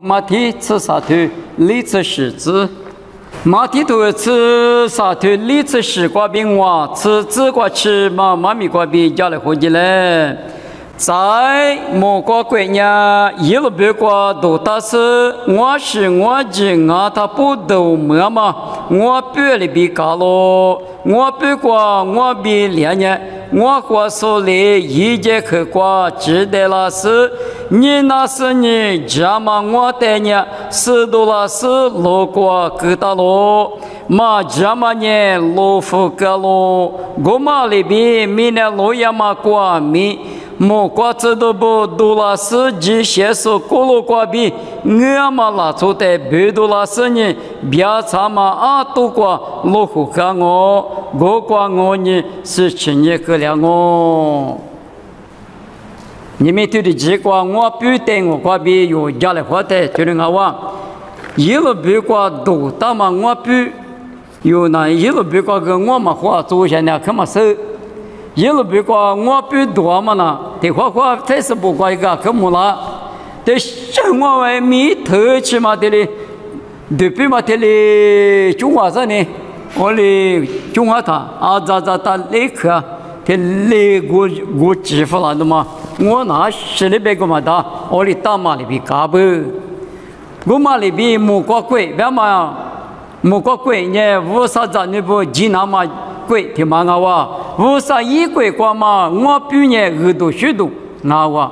马蹄吃沙头，里吃柿子。马蹄头吃沙头，里吃西瓜饼哇，吃紫瓜吃妈咪瓜饼，家来回去嘞。在莫瓜过年，一路别瓜都打死，我是我姐啊，他不都么嘛？我别里比嘎咯，我别瓜我比两年。我瓜手里一节课瓜，记得了是，你那是你家嘛？我带你10多了是路瓜给到咯，嘛家嘛呢路福个咯，我嘛里边明年路也嘛瓜米。莫瓜子都不多了是几些是过路瓜比我嘛拉出的别多了是呢，别查嘛啊多瓜路虎看我瓜我呢是青年个了我。你们对的几瓜我不带我瓜比有家来花的，对的我一路别瓜多大嘛我不有那一路别瓜跟我嘛花做下呢看嘛是。一路别瓜，我别多嘛呢，得花才是不瓜一个可木啦，得生活外面头起嘛的嘞，对比嘛的嘞，中华啥呢？我嘞中华塔啊，咋那个，得嘞我支付了的嘛，我那是那边个嘛的，我嘞大马里边干不，我马里边木瓜贵，别嘛木瓜贵呢，无啥子那不济南嘛。贵听嘛我话，为啥一贵瓜嘛？我比你耳朵许多，我话，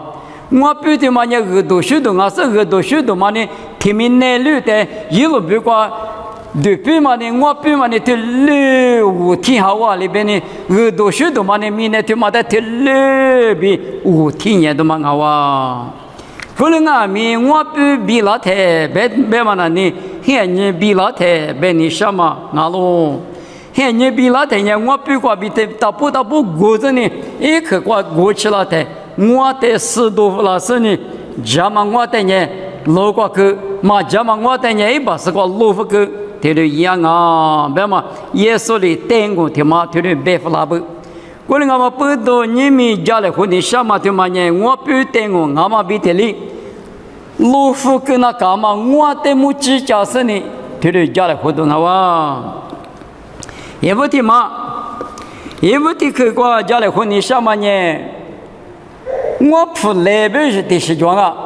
我比的嘛你耳朵许多，我是耳朵许多嘛呢？听明内绿的，一路比瓜，对比嘛呢？我比嘛呢？听绿五天好话里边呢，耳朵许多嘛呢？明年听嘛的听绿比5天年的嘛我话，可能啊明我比老太别嘛呢？现你比老太别你什么我咯？现你比老太呢，我比瓜比的大不过着呢，一颗瓜过去了的，我的10多了是呢，家嘛我的呢老瓜个，嘛家嘛我的呢180瓜老夫个，对对一样啊，别嘛耶稣里等过的嘛，对对白付拉不，过来我们不到你们家来混的什么的嘛呢，我比等过，我嘛比的里，老夫个那干嘛，我的母鸡家是呢，对对家来混的好啊。也不听嘛，也不听客观家来混你什么呢？我铺那边是的时装啊，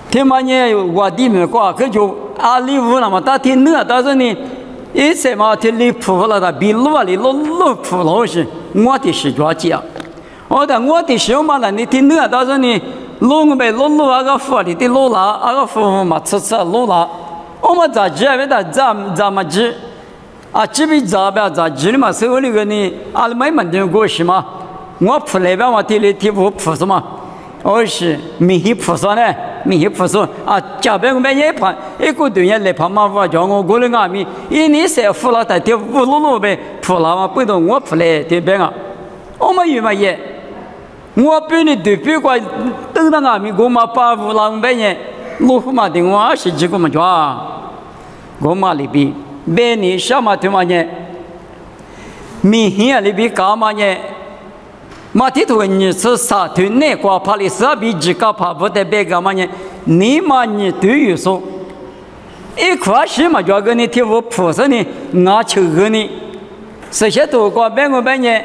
听嘛呢？我地面瓜可就25了嘛，他听那，但是呢，一次嘛听你铺了的，比路啊里路铺了是我的时装机啊。我的时候嘛呢，你听那，但是呢，路那个铺里的路啦，那个铺嘛吃路啦，我们咋知道的？咋么知？啊，这边咋办？咋知的嘛？手里个呢？阿拉没门的过去嘛？我铺那边我地里地铺铺什么？我是米铺上呢，米铺上啊，这边我们也盘，一个队员来盘嘛，我叫我过来阿米，一年3铺了的，地5呗，铺了嘛，不懂我铺来这边啊，我们有嘛也，我比你对比过，等到阿米我嘛把5了500年，6嘛的我20几个嘛抓，我嘛里边。别你什么对嘛呢？明天里边干嘛呢？马蹄头你是沙头内瓜怕里是比几个怕不得别干嘛呢？你嘛你对于说，一块是嘛就跟你贴我菩萨呢，我求个呢，这些多瓜别个别呢，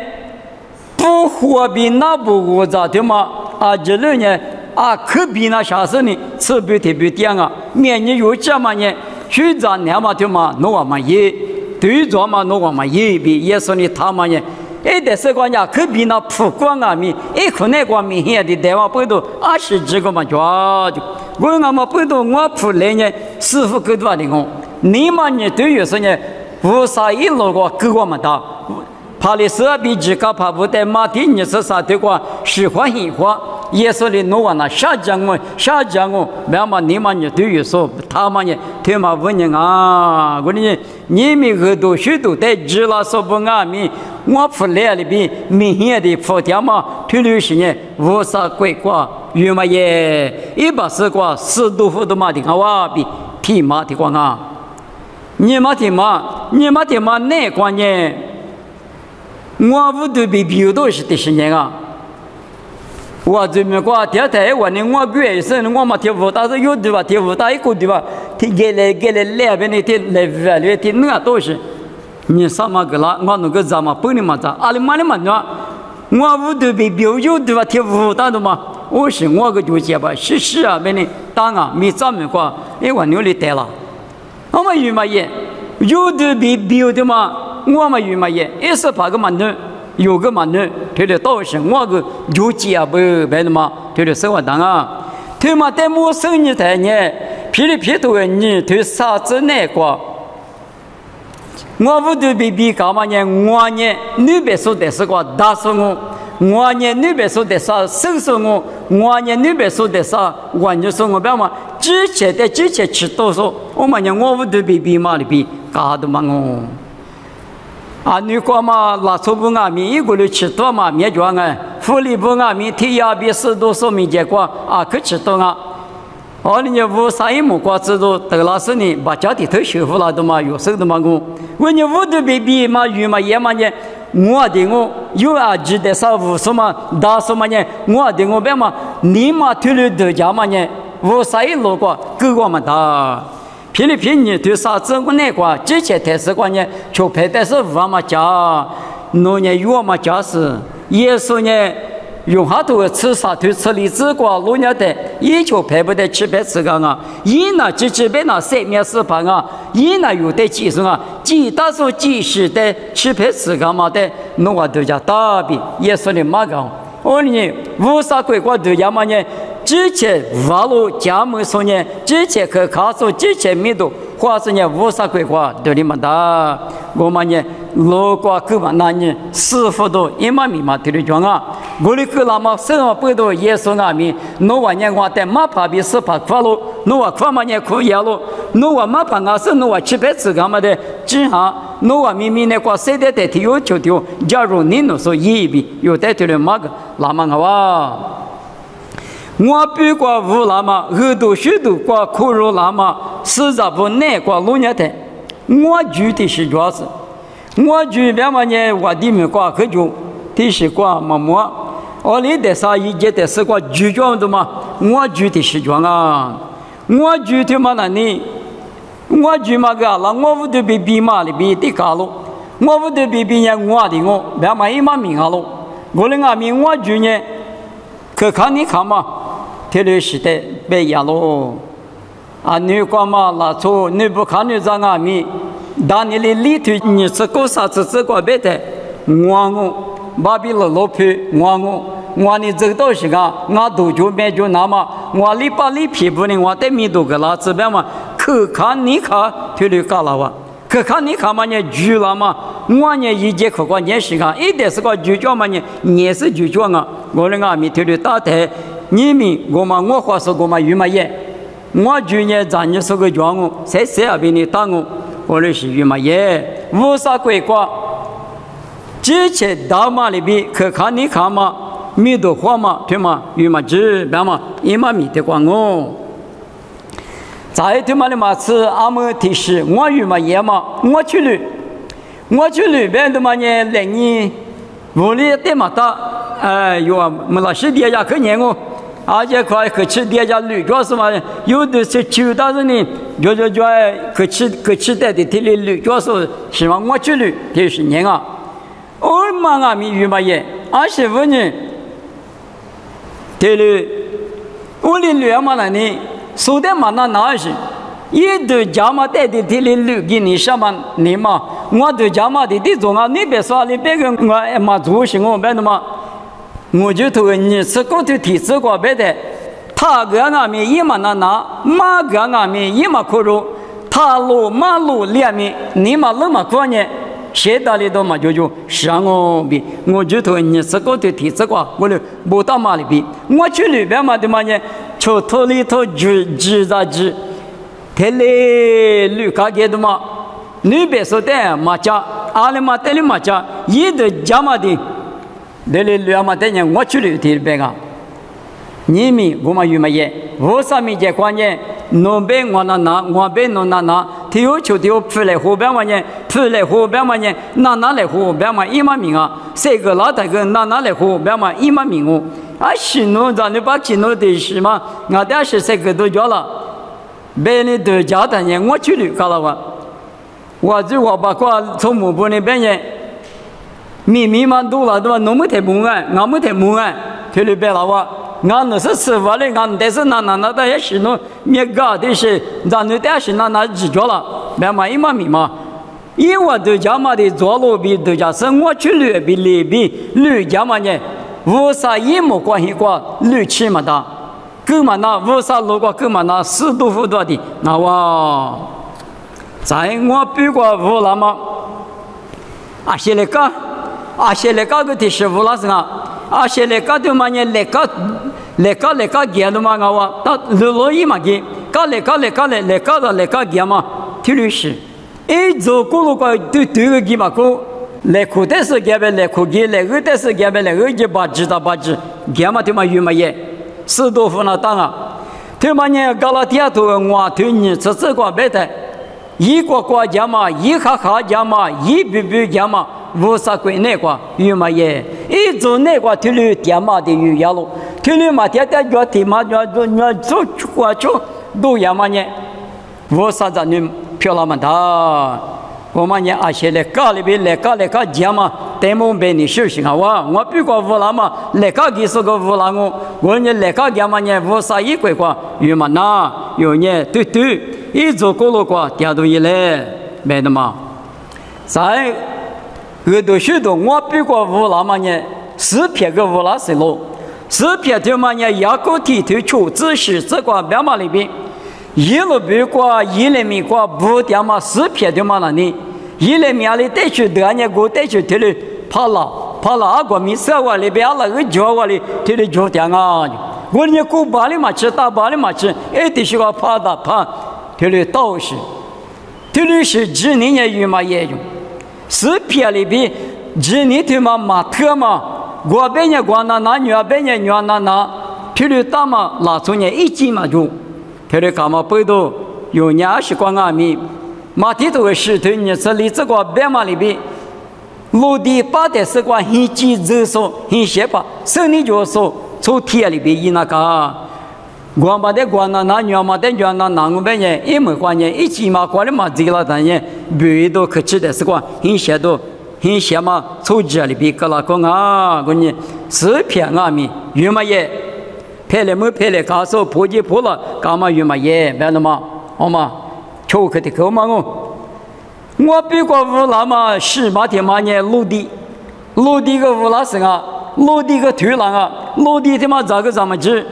不货比那不我咋对嘛？啊，这类呢啊可比那啥事呢？吃不特别点啊，面你有这么呢？去找两嘛对嘛，弄我嘛也对着嘛弄我嘛也比也说你他嘛呢，一点时光呀可比那普光啊米，一可那光明显的台湾不多20几个嘛就，我嘛不多我普来呢师傅给多的我，你嘛呢对于说呢，无啥一路个给我们打，怕的是比几个怕不得马蹄你是啥对个喜欢喜欢。耶稣的诺瓦那下降我，别嘛你嘛你对于说他嘛呢，对嘛问你啊，我呢你们很多许多在知了说不阿弥，我铺来里边明显的铺条嘛，推流行呢无啥鬼瓜，有嘛也180瓜10多户都嘛的话比提嘛的瓜啊，你嘛提嘛那瓜呢，我屋头比比多是的10年啊。我这么过天台我呢我贵生我嘛天福但是有对吧天福大一个对吧天给来两边的天来来天那都是你什么个啦我那个怎么不能嘛咋阿里嘛的嘛呢我屋头被标有对吧天福大的嘛我是我个就结吧是啊边的当啊没怎么过因为牛里带了我们有嘛也有的被标的嘛我们有嘛也也是怕个嘛呢有个嘛呢，他的道是我个有几啊不白的嘛，他的生活当啊，他嘛在陌生人台呢，皮里皮头的你，他啥子那个，我屋头比干嘛呢？我呢，你别说的是个大说我呢，你别说的啥生说我呢，你别说的啥完全说我别嘛，之前吃多少，我们呢，我屋头比嘛的比干的嘛我。啊，你讲嘛，拉错不阿米，一个人吃多嘛，灭绝啊！福利不阿米，提亚比10多少米结果啊，可吃多啊！哦，你五三一木瓜子都得了是呢，把家里头修复了的嘛，有手的嘛我，我你屋头比嘛鱼嘛也嘛呢，我的我有啊，记得啥五什么大什么呢？我的我别嘛，你嘛推了多家嘛呢？五三一路过够我们大。菲律宾人对啥子我那个之前台是关呢，就拍的是我们家，那年我们家是也是呢，用下头吃啥头吃荔枝瓜，老年的也就拍不得吃白吃个啊，一呢只白那3面4盘啊，一呢有的技术啊，几大数几十的吃白吃个嘛的，那我都叫大比也是的嘛个，我呢无啥规划都要嘛呢。之前瓦路家门说呢，之前去卡索，之前没多，或是呢无啥规划，对你们的，我们呢路过各方那呢师傅都一码密码对你讲啊，我的个那么生活不多也说阿弥，那我呢我在马旁边是怕快路，那我快嘛呢可以路，那我马旁啊是那我吃白吃干嘛的，只下那我明明呢过谁的代替有就丢，假如你能说一笔有代替的马个，那么好啊。我比过乌拉嘛，耳朵许多过苦肉拉嘛，实在不难过老年代。我具体是主要是，我具别嘛呢，我地面过很久，的是过么么，我里的啥一节的是过聚焦的嘛，我具体是讲啊，我具体嘛那你，我具嘛个啦，我屋头比嘛里比的高喽，我屋头比呢我的我，别嘛一嘛名啊喽，我的阿名我具呢，可看你看嘛。铁路时代被压喽，啊！你干嘛拉错？你不看你在阿米，当你的里头你是搞啥子？这个别的，我把比了老皮，我你这个时间，我都就没就那么，我里把里皮不呢？我得米多个啦，这边嘛，可看你看铁路搞了哇，可看你看嘛呢？聚了嘛，我呢一节课关键时间，一点是个聚焦嘛呢？也是聚焦啊！我的阿米铁路打台。你们我嘛我话说我嘛有嘛也，我去年咱你说个讲我，谁也别你打我的是有嘛也，无啥规划，之前大马里边去看你看嘛，没得话嘛，对嘛有嘛知别嘛，一嘛没得管我。再对嘛的嘛是阿们提示我有嘛也嘛，我去旅边的嘛呢来你屋里的嘛大，哎有啊，没老师爹家去年我。而且快吃点家绿，主要是嘛，有的是秋大人呢，就吃点的铁绿，主要是希望我去绿，就是年啊，我嘛阿米鱼嘛也，25年，铁绿，我的绿嘛那呢，说的嘛那是，一对家嘛带的铁绿给你什么你嘛，我对家嘛的种啊，你别说你别跟我嘛做事我别的嘛。我就头你是搞的体制过别的，他个阿面一嘛马个阿面一嘛苦肉，他路马路两面你嘛那么过呢，谁打里头嘛就上我比，我就头你是搞的体制过，我就不到马里比，我去里边嘛的嘛呢，就头里头指，天嘞绿卡给的嘛，你别说的马家，阿里嘛得里马家，一的家嘛的。那里两嘛等人我去了提别个，你们我们有么也，我上面这关键农边我我边农体有球体出来湖边嘛呢，出来湖边嘛呢，哪来湖边嘛一万名啊，这个老大个哪来湖边嘛一万名哦，是农咱你把金农的是嘛，我但是这个都叫了，别人都家的呢，我去了搞了哇，我就我把过从木部那边呢。密麻多了，对吧？农没太木安，俺没太木安，去里边了哇。俺那是吃饭的，俺但是那也是弄灭个的是，咱那但是那日脚了，别嘛一嘛密嘛。因为都家嘛的做路比都家生活去旅比里比旅家嘛呢，无啥一毛关系过旅起嘛的，根嘛那无啥路过根嘛那4度5度的那哇，在我比过无那么，现在个。现在个的师傅老师啊，现在个的嘛呢，来个见的嘛我，到路一嘛见，来个见嘛，听律师，做过路个对个见嘛个，来苦的是见呗，来苦见，来饿的是见呗，来饿就把知见嘛对嘛有嘛也，4多分了当啊，对嘛呢，搞了第二头我对你这个别的，一个国家嘛，一哈家嘛，一比家嘛。无啥归那个有嘛也，一做那个提溜点嘛的有呀喽，提溜嘛点叫提嘛叫做过做都呀嘛呢，无啥子你漂亮嘛的，我们呢现在家里边来个家嘛，带我们你休息啊我比过无啦嘛，来个几十个无啦我呢来个家嘛呢无啥一块个有嘛那有呢对，一做过路个点都一来没的嘛，在。都许多我比过无啦嘛呢，4片个无啦是咯，4片的嘛呢，牙膏体头球只是这个表嘛里边，一路比过1厘米过不点嘛4片的嘛那呢，1厘米里带去的呢，我带去提了怕了，2米3瓦里边那个脚瓦里提了脚点啊，我呢过把里嘛吃，大把里嘛吃，得是个怕提了倒是，提了是几年也有嘛也用。4片里边，今年他妈马特嘛，我边呢我那女边呢女那，提了大嘛拉出呢1斤嘛就，提了干嘛背到有20光阿米，马蹄头石头呢这里这个边嘛里边，陆地把的是个很急热手很些吧，手里就说从铁里边一那个。我把的我那女嘛的女那我边呢也没关呢，1斤嘛过来嘛这个但呢，别都可吃的是个很些嘛，从这里边个那个啊，我呢4片阿米有嘛也，拍了没拍了，告诉破了，干嘛有嘛也，别那么好嘛，巧克的口嘛我比过乌拉嘛18天嘛呢陆地个乌拉是陆地个土壤陆地他妈咋个怎么吃？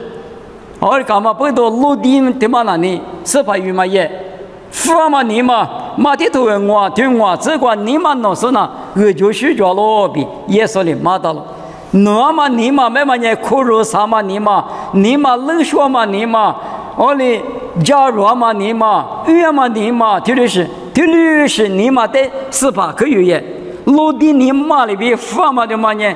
干嘛不到陆地他妈那里是怕有嘛也，富嘛你嘛，马的头我对我这个你嘛弄是呢，我就睡觉了比也说的马到了，那么你嘛没嘛呢苦肉啥嘛你嘛冷血嘛你嘛，哩加入嘛你嘛，月嘛你嘛，特别是你嘛的是怕可有也，陆地你嘛里边富嘛的嘛呢，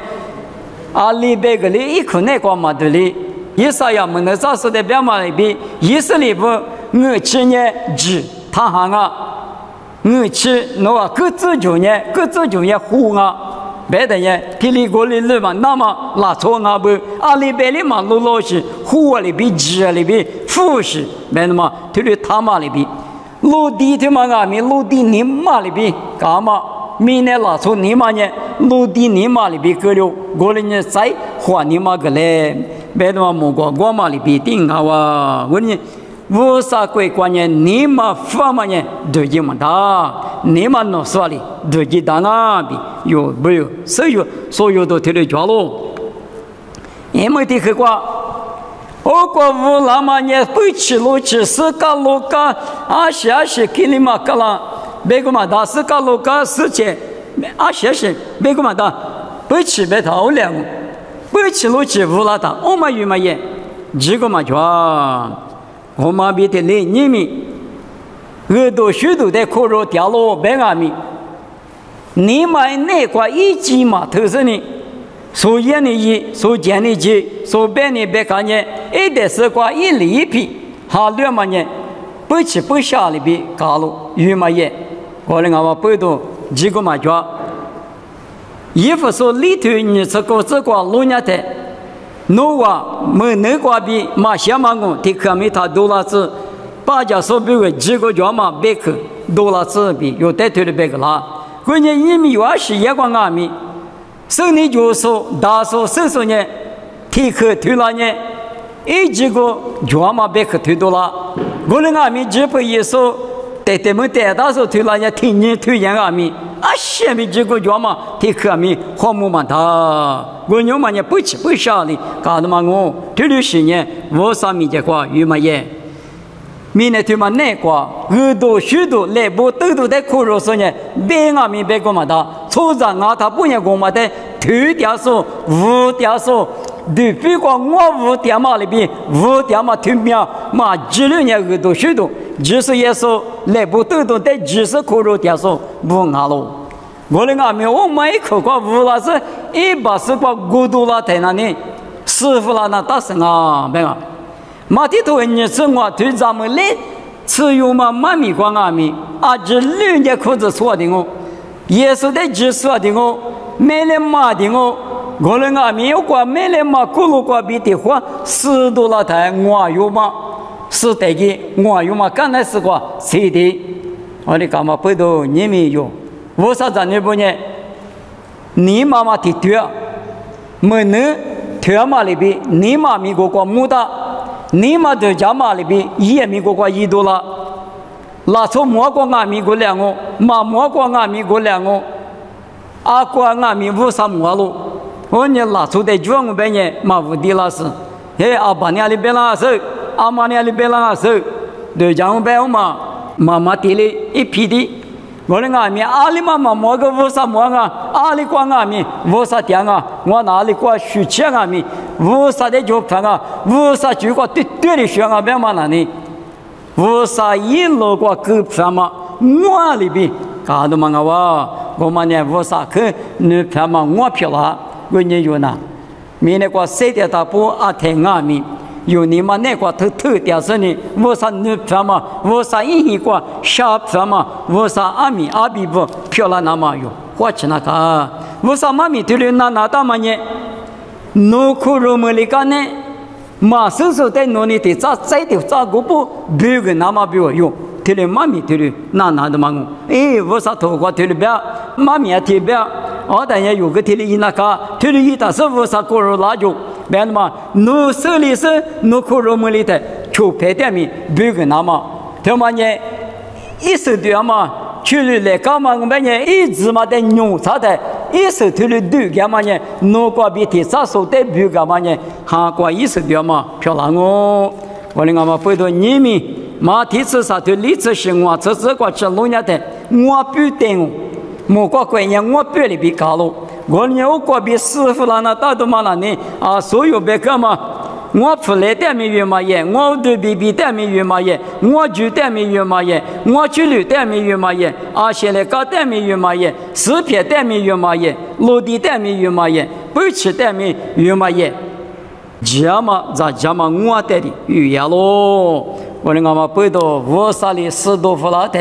里边个里一口那个嘛的里。以色列们的造势的表嘛里边，以色列不我去呢指他行我去那各自就呢护别的呢霹雳国里嘛那么拉错不里边里嘛老是护里边指里边护士别的嘛特别他嘛里边陆地的嘛陆地你嘛里边干嘛明年拉错你嘛呢陆地你嘛里边个了我里呢再换你嘛个嘞别的嘛我嘛里边定我你无啥鬼观念你嘛发嘛呢对劲嘛的你嘛弄啥哩对劲的比有没有所有都提了脚喽因为这个话我过无那么呢不吃路吃是个路个是给你嘛个啦别个嘛的是个路个事情是别个嘛的不吃别头两不吃路吃无啦的我嘛有嘛也这个嘛就我嘛比的你们耳朵许多的苦肉掉落白阿米你买那个一斤嘛头是你所言的一所见的几所变的别看见一点是个一里一匹哈两嘛呢不吃不下里边搞了鱼嘛也，可能我们不多几个嘛叫。衣服说里头你这个这个路伢的，侬话没那个比马些嘛我，提可没他多了子，大家说比个几个叫嘛别个多了子比有带头的别个啦，关键一米20也光阿米，手里就说大说手说呢，提可推了呢，一几个叫嘛别个推多了，我们阿米只不一说，带么带大说推了呢，听你推人阿米。下面几个叫嘛，提可米好木嘛他，我娘嘛也不吃不下的，搞得嘛我这60年我上面这块有嘛也，明年他嘛那块耳朵许多来不都在苦肉说呢，别阿米别个嘛他，初长啊他不愿讲嘛的，头点说五点说，对比过我五点嘛里边五点嘛头面嘛16年耳朵许多。就是也说来不都在20苦肉点说不拿了，我的阿妹我没口过无了是180块骨头了在那里，师傅了那大声啊，没有，马蒂头你是我对咱们来，只有嘛妈咪光阿妹，啊这6年裤子错的我，也是在说的我，没来骂的我，我的阿妹有过没来骂咕噜过比的话10多了台我有吗？是的个，我有嘛？刚才是个谁的？我的干嘛不都你没有？我啥子你不呢？你妈妈的腿，没能腿嘛里边，你妈咪过过木的，你妈的家嘛里边也咪过过1多了。拉出莫过俺咪过2个，妈莫过俺咪过2个，阿过俺咪无啥莫路。我你拉出的脚我边呢，嘛无地拉是，嘿阿爸娘里边拉是。阿妈那里边那时候，对家我边嘛，妈妈地里一批的，我的阿妹阿里妈妈摸个无啥摸啊，阿里光阿妹无啥点啊，我哪里过虚钱阿妹，无啥的就饭啊，无啥就过对的学啊边嘛那里，无啥一路过狗饭嘛，我里边搞得嘛我嘛呢无啥去，你饭嘛我票了，我你有呐，明天过7点大波阿天阿妹。有你们那个头点是呢，我啥女票嘛，我啥一个小票嘛，我啥阿米阿比不票了那么有，我去那个，我啥妈咪对了那大嘛呢？农苦肉么里干呢？马叔叔在农里的在的照顾不，别个那么比我有，对了妈咪对了那的嘛我，我啥头发对了不要，妈咪也对不要，我等下有个对了一那个，对了一大师傅啥苦肉拉就。别的嘛，侬手里是侬苦肉么里的，就拍点米，别个那么，他妈呢，一手对嘛，去了来干嘛？我们呢一直嘛在牛啥的，一手对了对干嘛呢？侬过比提啥手在别干嘛呢？韩国一手对嘛，漂亮哦！我的俺们回头你们马提吃啥对李子是我这个吃农业的，我不等，莫过关键我别里边搞了。我呢，我过比师傅那大多嘛那呢啊，所有别个嘛，我出来点没有嘛也，我对比比点没有嘛也，我就点没有嘛也，我去旅点没有嘛也，啊现在搞点没有嘛也，视频点没有嘛也，落地点没有嘛也，不吃点没有嘛也，这嘛咋这嘛我带的语言咯，我的俺们背到我啥里10多副了的。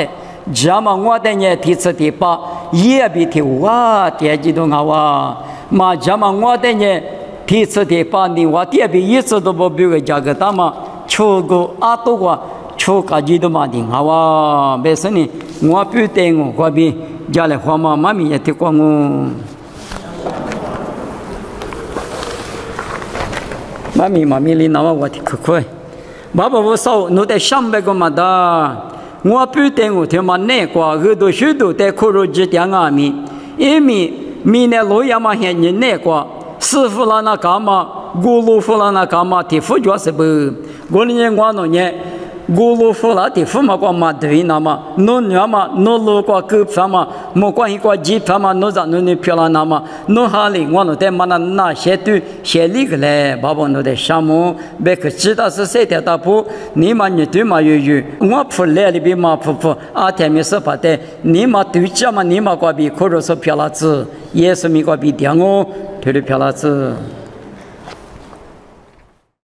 这么我的呢，第7第8也比第5点几多啊？嘛这么我的呢，第7第8你我第比一次都不比个价格大嘛，出个多个出个几多嘛的啊？没事呢，我不等我比家里花嘛妈咪也听过我，妈咪里那我听可快，爸爸我少侬在上班个嘛的。我不等我他妈那个耳朵许多在苦肉之点阿米，因为明年路亚嘛现你那个师傅了那干嘛，咕噜夫了那干嘛，提副角是不？我呢我呢呢，咕噜夫了提副嘛个嘛对那嘛，侬娘嘛侬路个狗票嘛，莫关系个鸡票嘛，侬咋侬你票了那嘛，侬哈里我呢在嘛那些对些里个嘞，爸爸侬在项目，别个知道是谁的大铺，你嘛你对嘛有，我铺来里边嘛铺，阿天没说法的，你嘛对家嘛你嘛个比苦肉是票了子，也是咪个比点哦，对的票了子。